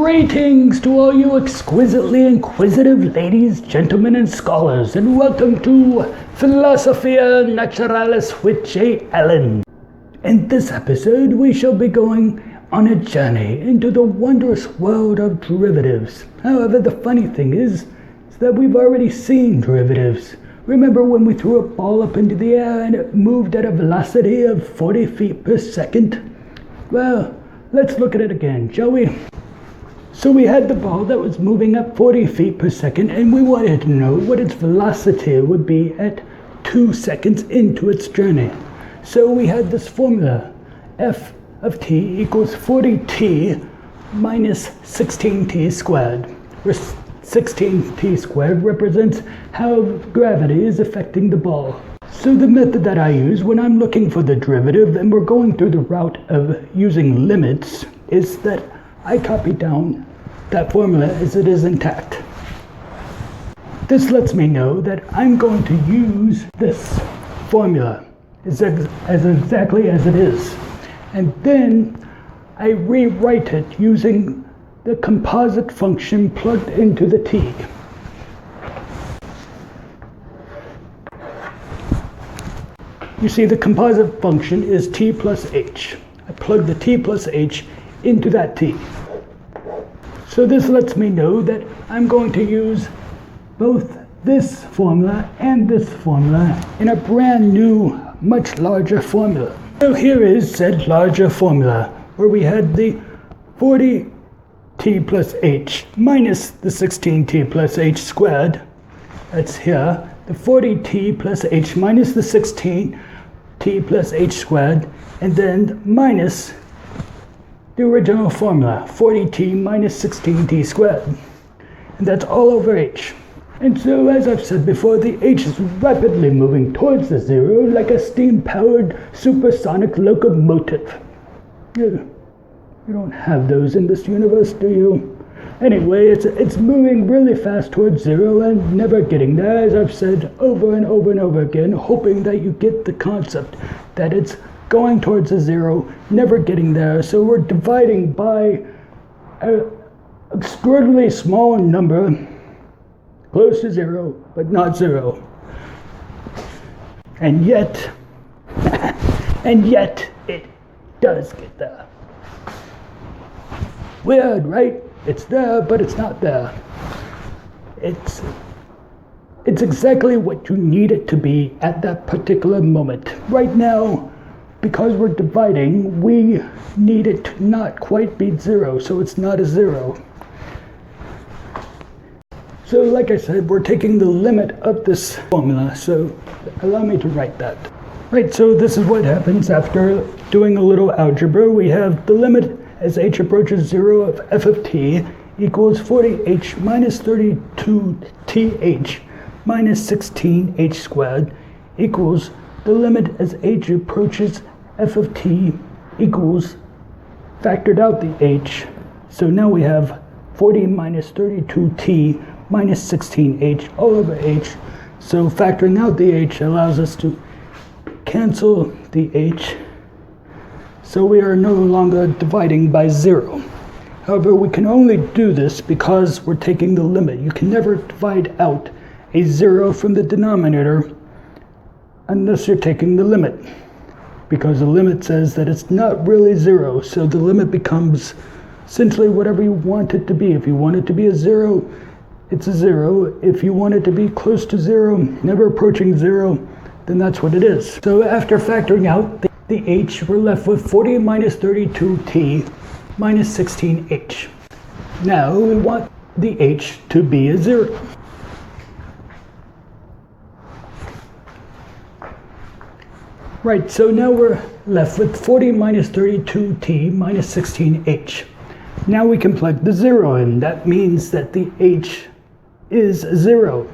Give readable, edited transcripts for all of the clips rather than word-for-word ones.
Greetings to all you exquisitely inquisitive ladies, gentlemen, and scholars, and welcome to Philosophiae Naturalis with Jayallan. In this episode, we shall be going on a journey into the wondrous world of derivatives. However, the funny thing is that we've already seen derivatives. Remember when we threw a ball up into the air and it moved at a velocity of 40 feet per second? Well, let's look at it again, shall we? So we had the ball that was moving at 40 feet per second, and we wanted to know what its velocity would be at 2 seconds into its journey. So we had this formula, f of t equals 40t minus 16t squared, where 16t squared represents how gravity is affecting the ball. So the method that I use when I'm looking for the derivative and we're going through the route of using limits is that I copy down that formula as it is intact. This lets me know that I'm going to use this formula as exactly as it is. And then I rewrite it using the composite function plugged into the t. You see, the composite function is t plus h. I plug the t plus h into that t. So this lets me know that I'm going to use both this formula and this formula in a brand new, much larger formula. So here is said larger formula, where we had the 40t plus h minus the 16t plus h squared. That's here. The 40t plus h minus the 16t plus h squared, and then minus the original formula, 40t minus 16t squared. And that's all over h. And so, as I've said before, the h is rapidly moving towards the zero like a steam-powered supersonic locomotive. You don't have those in this universe, do you? Anyway, it's moving really fast towards zero and never getting there, as I've said over and over and over again, hoping that you get the concept that it's going towards a zero, never getting there. So we're dividing by an extraordinarily small number, close to zero, but not zero. And yet it does get there. Weird, right? It's there, but it's not there. It's exactly what you need it to be at that particular moment. Right now, because we're dividing, we need it to not quite be zero, so it's not a zero. So like I said, we're taking the limit of this formula, so allow me to write that. Right, so this is what happens after doing a little algebra. We have the limit as h approaches 0 of f of t equals 40h minus 32th minus 16h squared equals the limit as h approaches f of t equals, factored out the h, so now we have 40 minus 32t minus 16h all over h. So factoring out the h allows us to cancel the h, so we are no longer dividing by zero. However, we can only do this because we're taking the limit. You can never divide out a zero from the denominator unless you're taking the limit, because the limit says that it's not really zero, so the limit becomes essentially whatever you want it to be. If you want it to be a zero, it's a zero. If you want it to be close to zero, never approaching zero, then that's what it is. So after factoring out the h, we're left with 40 minus 32t minus 16h. Now we want the h to be a zero. Right, so now we're left with 40 minus 32t minus 16h. Now we can plug the zero in. That means that the h is zero.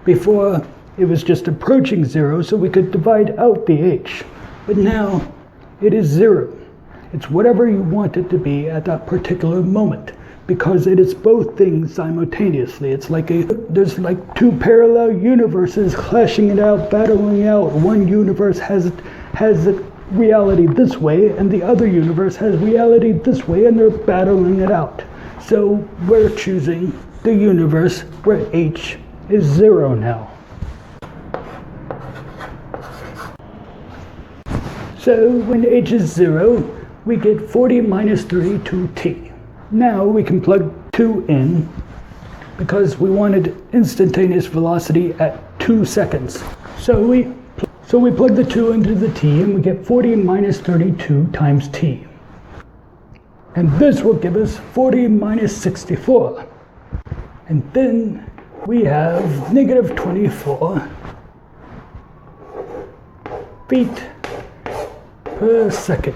Before, it was just approaching zero, so we could divide out the h. But now, it is zero. It's whatever you want it to be at that particular moment, because it is both things simultaneously. It's like there's like two parallel universes clashing it out, battling out. One universe has reality this way, and the other universe has reality this way, and they're battling it out. So we're choosing the universe where h is 0 now. So when h is 0, we get 40 minus 32t. Now we can plug 2 in because we wanted instantaneous velocity at 2 seconds. So we plug the 2 into the t and we get 40 minus 32 times t. And this will give us 40 minus 64. And then we have negative 24 feet per second,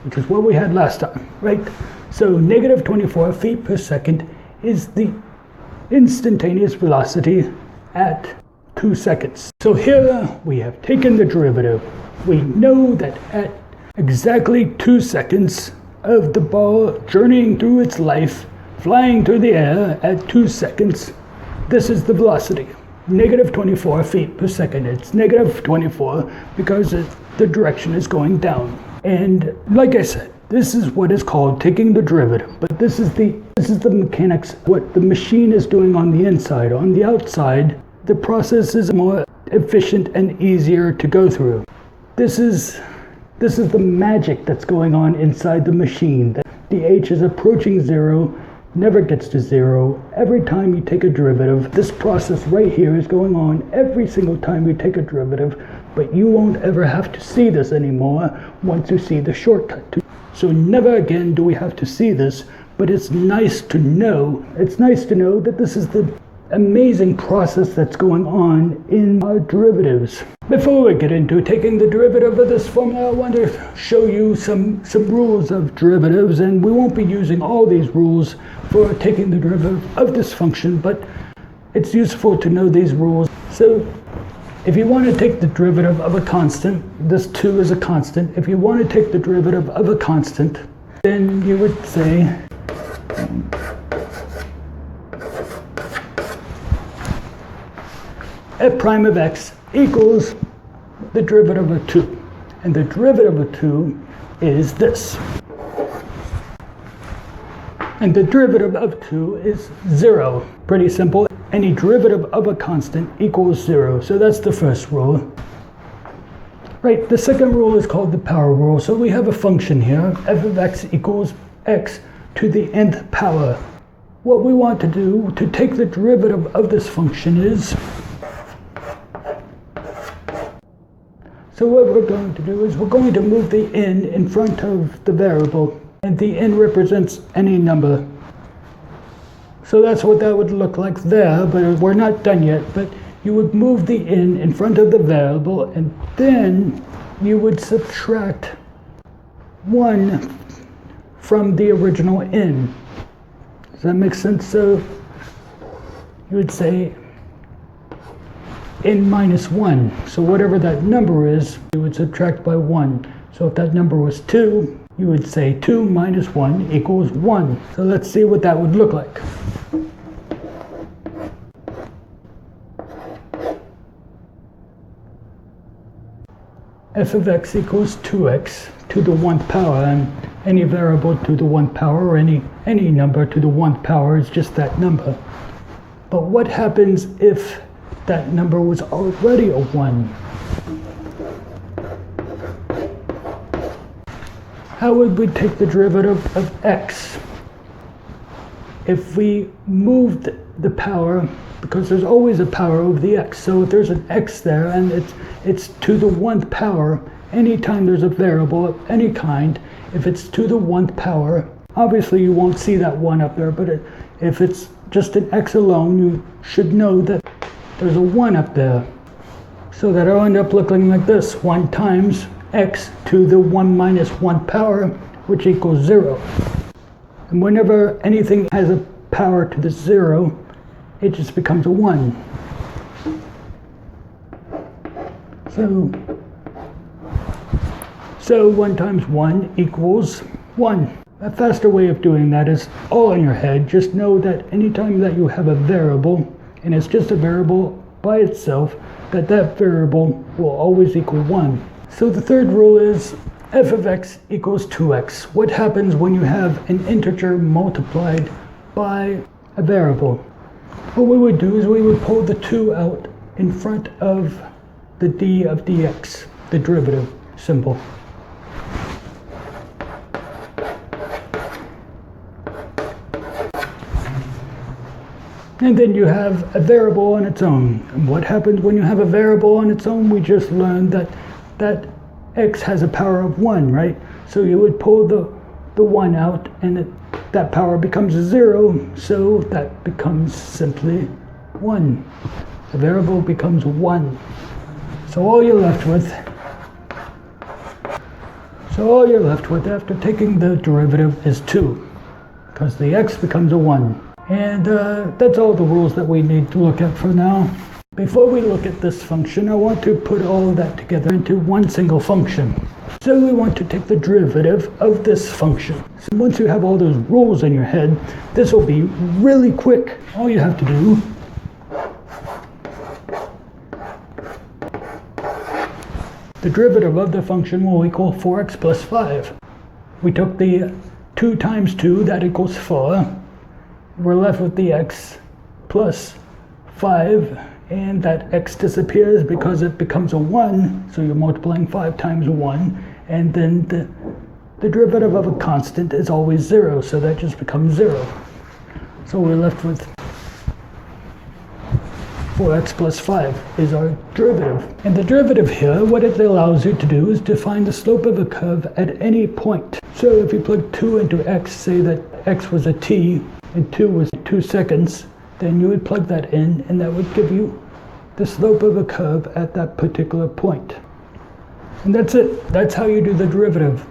which is what we had last time, right? So negative 24 feet per second is the instantaneous velocity at 2 seconds. So here we have taken the derivative. We know that at exactly 2 seconds of the ball journeying through its life, flying through the air at 2 seconds, this is the velocity, negative 24 feet per second. It's negative 24 because the direction is going down. And like I said, this is what is called taking the derivative, but this is the mechanics, what the machine is doing on the inside. On the outside, the process is more efficient and easier to go through. This is the magic that's going on inside the machine. The h is approaching 0, never gets to 0. Every time you take a derivative, this process right here is going on every single time you take a derivative, but you won't ever have to see this anymore once you see the shortcut. So never again do we have to see this, but it's nice to know. It's nice to know that this is the amazing process that's going on in our derivatives. Before we get into taking the derivative of this formula, I want to show you some rules of derivatives, and we won't be using all these rules for taking the derivative of this function, but it's useful to know these rules. So if you want to take the derivative of a constant, this 2 is a constant. If you want to take the derivative of a constant, then you would say f prime of x equals the derivative of 2. And the derivative of 2 is this. And the derivative of 2 is 0. Pretty simple. Any derivative of a constant equals 0. So that's the first rule. Right, the second rule is called the power rule. So we have a function here, f of x equals x to the nth power. What we want to do to take the derivative of this function is, so what we're going to do is we're going to move the n in front of the variable, and the n represents any number. So that's what that would look like there, but we're not done yet. But you would move the n in front of the variable, and then you would subtract 1 from the original n. Does that make sense? So you would say n minus 1. So whatever that number is, you would subtract by 1. So if that number was 2, you would say 2 minus 1 equals 1. So let's see what that would look like. F of x equals 2x to the 1th power, and any variable to the 1th power, or any number to the 1th power is just that number. But what happens if that number was already a 1? How would we take the derivative of x? If we moved the power, because there's always a power over the x, so if there's an x there and it's to the 1th power, anytime there's a variable of any kind, if it's to the 1th power, obviously you won't see that 1 up there, but if it's just an x alone, you should know that there's a 1 up there. So that'll end up looking like this: 1 times x to the 1 minus 1 power, which equals 0. And whenever anything has a power to the 0, it just becomes a 1. So 1 times 1 equals 1. A faster way of doing that is all in your head. Just know that anytime that you have a variable, and it's just a variable by itself, that variable will always equal 1. So the third rule is f of x equals 2x. What happens when you have an integer multiplied by a variable. What we would do is we would pull the 2 out in front of the d of dx, the derivative symbol. And then you have a variable on its own. And what happens when you have a variable on its own? We just learned that x has a power of 1, right? So you would pull the 1 out, and that power becomes 0, so that becomes simply 1. The variable becomes 1. So all you're left with after taking the derivative is 2, because the x becomes a 1. And that's all the rules that we need to look at for now. Before we look at this function, I want to put all of that together into one single function. So we want to take the derivative of this function. So once you have all those rules in your head, this will be really quick. All you have to do the derivative of the function will equal 4x plus 5. We took the 2 times 2, that equals 4. We're left with the x plus 5, and that x disappears because it becomes a 1, so you're multiplying 5 times 1, and then the derivative of a constant is always 0, so that just becomes 0. So we're left with 4x plus 5 is our derivative. And the derivative here, what it allows you to do is to find the slope of a curve at any point. So if you plug 2 into x, say that x was a t, and 2 was 2 seconds, then you would plug that in, and that would give you the slope of a curve at that particular point. And that's it. That's how you do the derivative.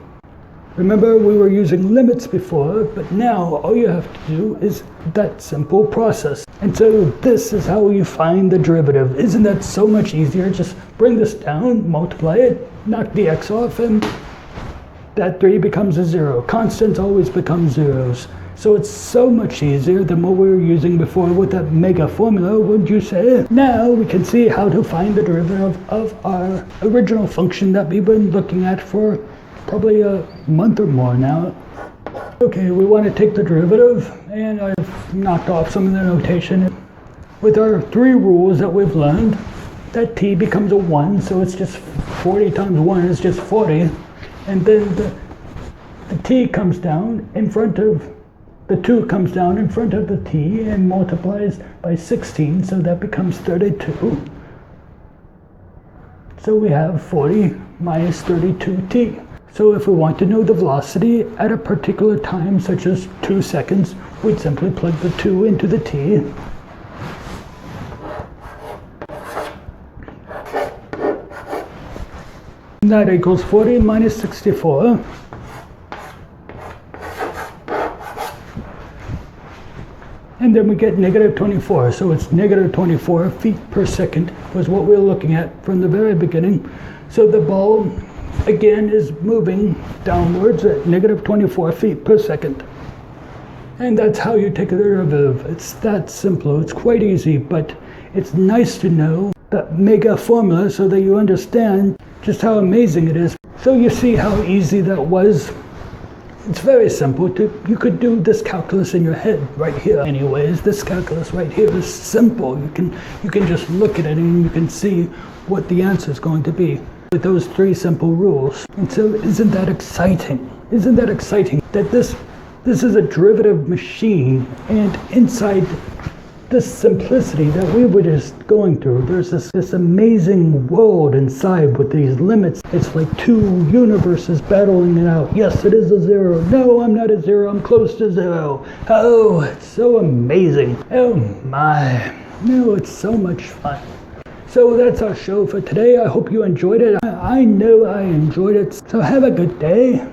Remember, we were using limits before, but now all you have to do is that simple process. And so this is how you find the derivative. Isn't that so much easier? Just bring this down, multiply it, knock the x off, and that 3 becomes a 0. Constants always become zeros. So it's so much easier than what we were using before with that mega formula, wouldn't you say? Now we can see how to find the derivative of our original function that we've been looking at for probably a month or more now. Okay, we want to take the derivative, and I've knocked off some of the notation. With our 3 rules that we've learned, that t becomes a 1, so it's just 40 times 1 is just 40. And then the t comes down in front of the 2 comes down in front of the t and multiplies by 16, so that becomes 32. So we have 40 minus 32t. So if we want to know the velocity at a particular time, such as 2 seconds, we'd simply plug the 2 into the t. And that equals 40 minus 64. And then we get negative 24, so it's negative 24 feet per second was what we were looking at from the very beginning. So the ball, again, is moving downwards at negative 24 feet per second. And that's how you take a derivative. It's that simple. It's quite easy, but it's nice to know the mega formula so that you understand just how amazing it is. So you see how easy that was. It's very simple. You could do this calculus in your head right here. Anyways, this calculus right here is simple. You can just look at it and you can see what the answer is going to be with those 3 simple rules. And so isn't that exciting? Isn't that exciting that this is a derivative machine, and inside this simplicity that we were just going through, there's this amazing world inside with these limits. It's like 2 universes battling it out. Yes, it is a 0. No, I'm not a 0. I'm close to 0. Oh, it's so amazing. Oh my. No, it's so much fun. So that's our show for today. I hope you enjoyed it. I know I enjoyed it. So have a good day.